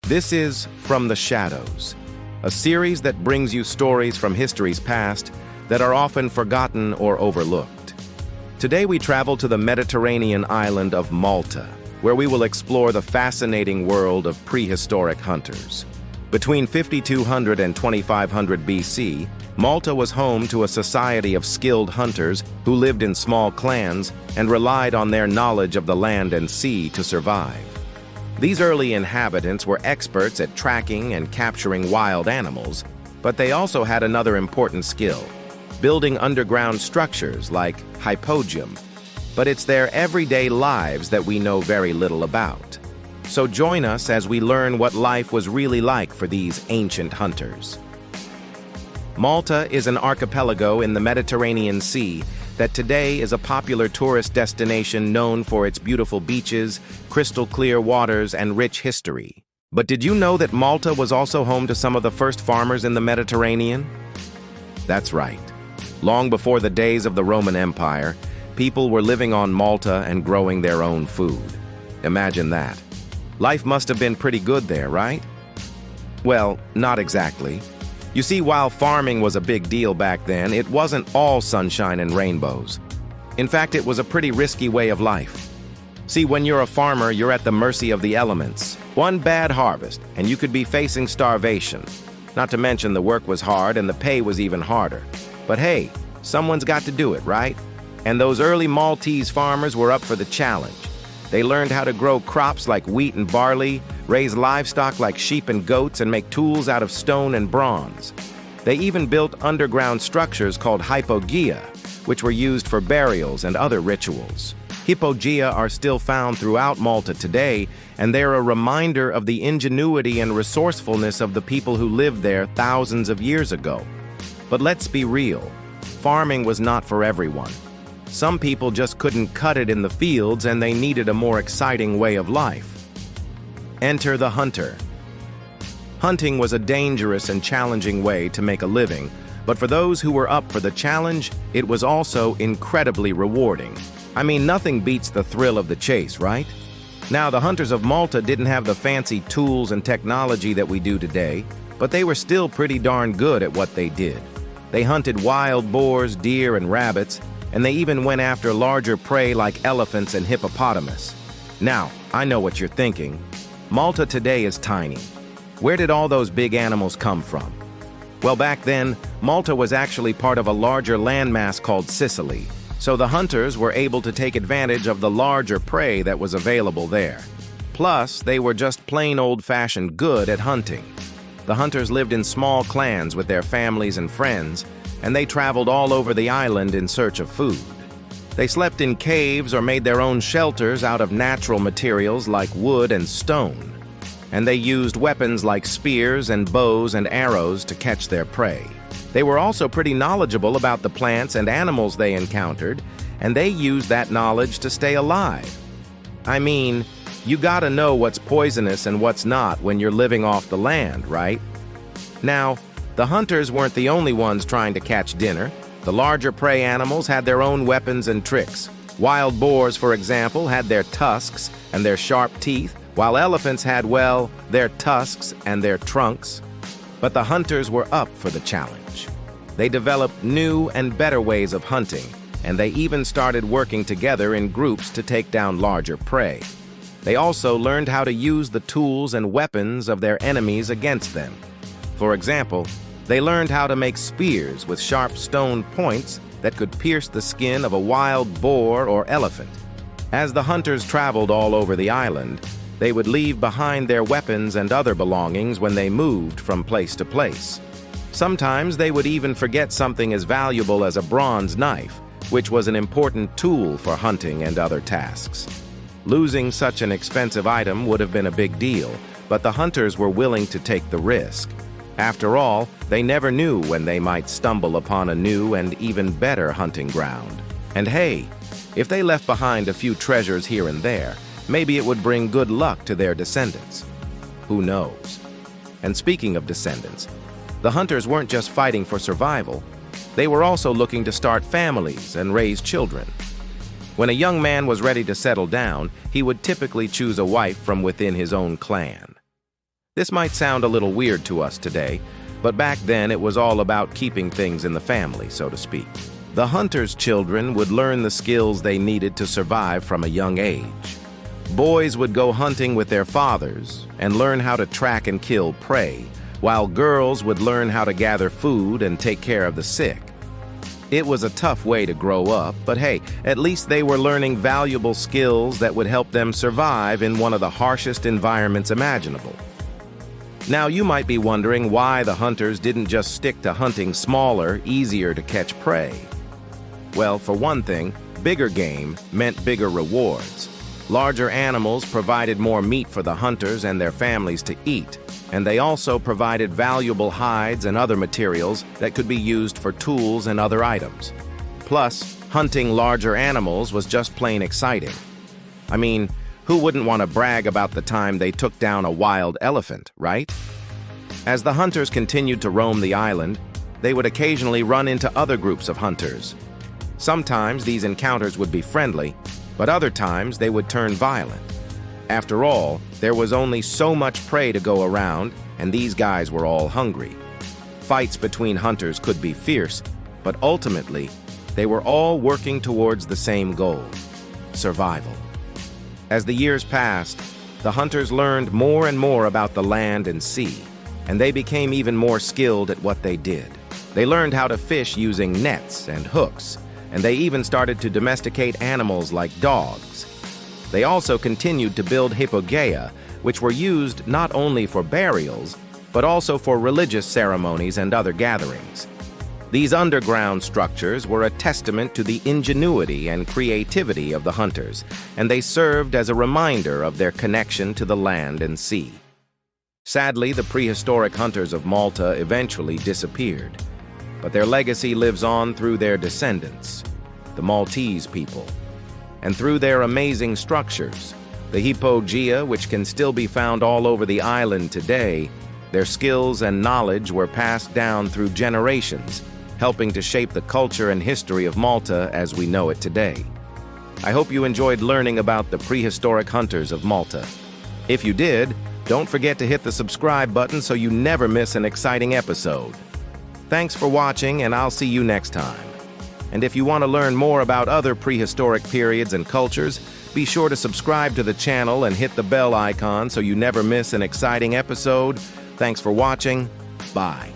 This is From the Shadows, a series that brings you stories from history's past that are often forgotten or overlooked. Today we travel to the Mediterranean island of Malta, where we will explore the fascinating world of prehistoric hunters. Between 5200 and 2500 BC, Malta was home to a society of skilled hunters who lived in small clans and relied on their knowledge of the land and sea to survive. These early inhabitants were experts at tracking and capturing wild animals, but they also had another important skill: building underground structures like hypogeum. But it's their everyday lives that we know very little about. So join us as we learn what life was really like for these ancient hunters. Malta is an archipelago in the Mediterranean Sea that today is a popular tourist destination known for its beautiful beaches, crystal-clear waters, and rich history. But did you know that Malta was also home to some of the first farmers in the Mediterranean? That's right. Long before the days of the Roman Empire, people were living on Malta and growing their own food. Imagine that. Life must have been pretty good there, right? Well, not exactly. You see, while farming was a big deal back then, it wasn't all sunshine and rainbows. In fact, it was a pretty risky way of life. See, when you're a farmer, you're at the mercy of the elements. One bad harvest, and you could be facing starvation. Not to mention the work was hard and the pay was even harder. But hey, someone's got to do it, right? And those early Maltese farmers were up for the challenge. They learned how to grow crops like wheat and barley, raise livestock like sheep and goats, and make tools out of stone and bronze. They even built underground structures called hypogeia, which were used for burials and other rituals. Hypogeia are still found throughout Malta today, and they're a reminder of the ingenuity and resourcefulness of the people who lived there thousands of years ago. But let's be real, farming was not for everyone. Some people just couldn't cut it in the fields, and they needed a more exciting way of life. Enter the hunter. Hunting was a dangerous and challenging way to make a living, but for those who were up for the challenge, it was also incredibly rewarding. I mean, nothing beats the thrill of the chase, right? Now, the hunters of Malta didn't have the fancy tools and technology that we do today, but they were still pretty darn good at what they did. They hunted wild boars, deer, and rabbits, and they even went after larger prey like elephants and hippopotamus. Now, I know what you're thinking. Malta today is tiny. Where did all those big animals come from? Well, back then, Malta was actually part of a larger landmass called Sicily, so the hunters were able to take advantage of the larger prey that was available there. Plus, they were just plain old-fashioned good at hunting. The hunters lived in small clans with their families and friends, and they traveled all over the island in search of food. They slept in caves or made their own shelters out of natural materials like wood and stone. And they used weapons like spears and bows and arrows to catch their prey. They were also pretty knowledgeable about the plants and animals they encountered, and they used that knowledge to stay alive. I mean, you gotta know what's poisonous and what's not when you're living off the land, right? Now, the hunters weren't the only ones trying to catch dinner. The larger prey animals had their own weapons and tricks. Wild boars, for example, had their tusks and their sharp teeth, while elephants had, well, their tusks and their trunks. But the hunters were up for the challenge. They developed new and better ways of hunting, and they even started working together in groups to take down larger prey. They also learned how to use the tools and weapons of their enemies against them. For example, they learned how to make spears with sharp stone points that could pierce the skin of a wild boar or elephant. As the hunters traveled all over the island, they would leave behind their weapons and other belongings when they moved from place to place. Sometimes they would even forget something as valuable as a bronze knife, which was an important tool for hunting and other tasks. Losing such an expensive item would have been a big deal, but the hunters were willing to take the risk. After all, they never knew when they might stumble upon a new and even better hunting ground. And hey, if they left behind a few treasures here and there, maybe it would bring good luck to their descendants. Who knows? And speaking of descendants, the hunters weren't just fighting for survival. They were also looking to start families and raise children. When a young man was ready to settle down, he would typically choose a wife from within his own clan. This might sound a little weird to us today, but back then it was all about keeping things in the family, so to speak. The hunters' children would learn the skills they needed to survive from a young age. Boys would go hunting with their fathers and learn how to track and kill prey, while girls would learn how to gather food and take care of the sick. It was a tough way to grow up, but hey, at least they were learning valuable skills that would help them survive in one of the harshest environments imaginable. Now, you might be wondering why the hunters didn't just stick to hunting smaller, easier-to-catch prey. Well, for one thing, bigger game meant bigger rewards. Larger animals provided more meat for the hunters and their families to eat, and they also provided valuable hides and other materials that could be used for tools and other items. Plus, hunting larger animals was just plain exciting. I mean, who wouldn't want to brag about the time they took down a wild elephant, right? As the hunters continued to roam the island, they would occasionally run into other groups of hunters. Sometimes these encounters would be friendly, but other times they would turn violent. After all, there was only so much prey to go around, and these guys were all hungry. Fights between hunters could be fierce, but ultimately, they were all working towards the same goal: survival. As the years passed, the hunters learned more and more about the land and sea, and they became even more skilled at what they did. They learned how to fish using nets and hooks, and they even started to domesticate animals like dogs. They also continued to build hypogaea, which were used not only for burials, but also for religious ceremonies and other gatherings. These underground structures were a testament to the ingenuity and creativity of the hunters, and they served as a reminder of their connection to the land and sea. Sadly, the prehistoric hunters of Malta eventually disappeared, but their legacy lives on through their descendants, the Maltese people. And through their amazing structures, the hypogaea, which can still be found all over the island today, their skills and knowledge were passed down through generations, helping to shape the culture and history of Malta as we know it today. I hope you enjoyed learning about the prehistoric hunters of Malta. If you did, don't forget to hit the subscribe button so you never miss an exciting episode. Thanks for watching, and I'll see you next time. And if you want to learn more about other prehistoric periods and cultures, be sure to subscribe to the channel and hit the bell icon so you never miss an exciting episode. Thanks for watching. Bye.